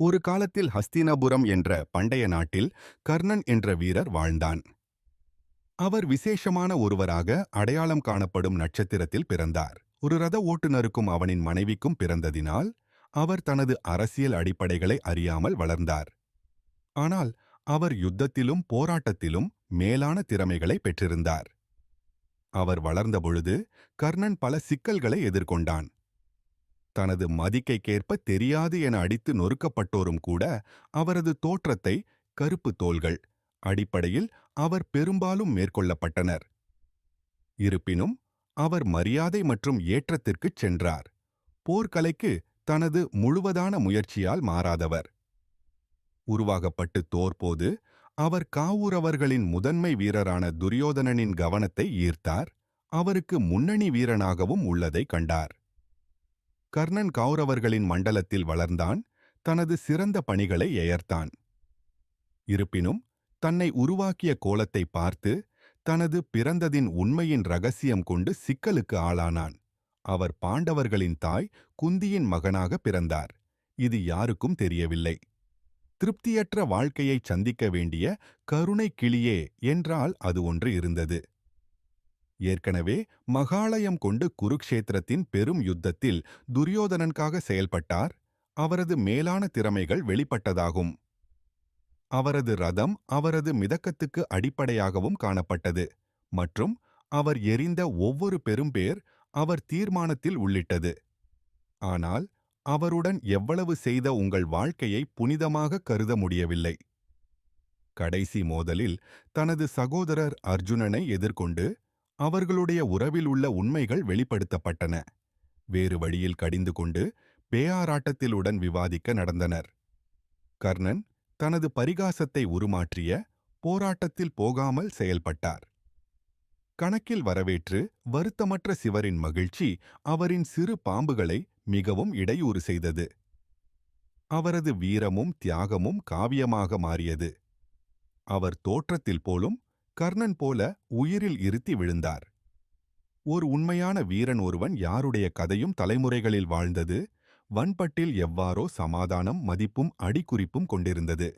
ஒரு காலத்தில் ஹஸ்தினபுரம் என்ற பண்டைய நாட்டில் கர்ணன் என்ற வீரர் வாழ்ந்தான். அவர் விசேஷமான ஒருவராக அடையாளம் காணப்படும் நட்சத்திரத்தில் பிறந்தார். ஒரு ரத ஓட்டுநருக்கும் அவனின் மனைவிக்கும் பிறந்ததினால் அவர் தனது அரசியல் அடிப்படைகளை அறியாமல் வளர்ந்தார். ஆனால் அவர் யுத்தத்திலும் போராட்டத்திலும் மேலான திறமைகளை பெற்றிருந்தார். அவர் வளர்ந்தபொழுது கர்ணன் பல சிக்கல்களை எதிர்கொண்டான். தனது மதிக்கைக்கேற்ப தெரியாது என அடித்து நொறுக்கப்பட்டோரும் கூட அவரது தோற்றத்தை கருப்பு தோள்கள் அடிப்படையில் அவர் பெரும்பாலும் மேற்கொள்ளப்பட்டனர். இருப்பினும் அவர் மரியாதை மற்றும் ஏற்றத்திற்குச் சென்றார். போர்க்கலைக்கு தனது முழுவதான முயற்சியால் மாறாதவர். உருவாகப்பட்டு தோற்போது அவர் காவூரவர்களின் முதன்மை வீரரான துரியோதனனின் கவனத்தை ஈர்த்தார். அவருக்கு முன்னணி வீரனாகவும் உள்ளதை கண்டார். கர்ணன் கௌரவர்களின் மண்டலத்தில் வளர்ந்தான். தனது சிறந்த பணிகளை எயர்த்தான். இருப்பினும் தன்னை உருவாக்கிய கோலத்தை பார்த்து தனது பிறந்ததின் உண்மையின் ரகசியம் கொண்டு சிக்கலுக்கு ஆளானான். அவர் பாண்டவர்களின் தாய் குந்தியின் மகனாக பிறந்தார். இது யாருக்கும் தெரியவில்லை. திருப்தியற்ற வாழ்க்கையை சந்திக்க வேண்டிய கருணை கிளியே என்றால் அது ஒன்று இருந்தது. ஏற்கனவே மகாலயம் கொண்டு குருக்ஷேத்திரத்தின் பெரும் யுத்தத்தில் துரியோதனனுக்காக செயல்பட்டார். அவரது மேலான திறமைகள் வெளிப்பட்டதாகும். அவரது ரதம் அவரது மிதக்கத்துக்கு அடிப்படையாகவும் காணப்பட்டது மற்றும் அவர் எறிந்த ஒவ்வொரு பெரும்பேர் அவர் தீர்மானத்தில் உள்ளிட்டது. ஆனால் அவருடன் எவ்வளவு செய்த உங்கள் வாழ்க்கையை புனிதமாக கருத முடியவில்லை. கடைசி மோதலில் தனது சகோதரர் அர்ஜுனனை எதிர்கொண்டு அவர்களுடைய உறவில் உள்ள உண்மைகள் வெளிப்படுத்தப்பட்டன. வேறு வழியில் கடிந்து கொண்டு பேயாராட்டத்திலுடன் விவாதிக்க நடந்தனர். கர்ணன் தனது பரிகாசத்தை உருமாற்றிய போராட்டத்தில் போகாமல் செயல்பட்டார். கணக்கில் வரவேற்று வருத்தமற்ற சிவரின் மகிழ்ச்சி அவரின் சிறு பாம்புகளை மிகவும் இடையூறு செய்தது. அவரது வீரமும் தியாகமும் காவியமாக மாறியது. அவர் தோற்றத்தில் போலும் கர்ணன் போல உயிரில் இருத்தி விழுந்தார். ஒரு உண்மையான வீரன் ஒருவன் யாருடைய கதையும் தலைமுறைகளில் வாழ்ந்தது. வன்பட்டில் எவ்வாறோ சமாதானம் மதிப்பும் அடிக்குறிப்பும் கொண்டிருந்தது.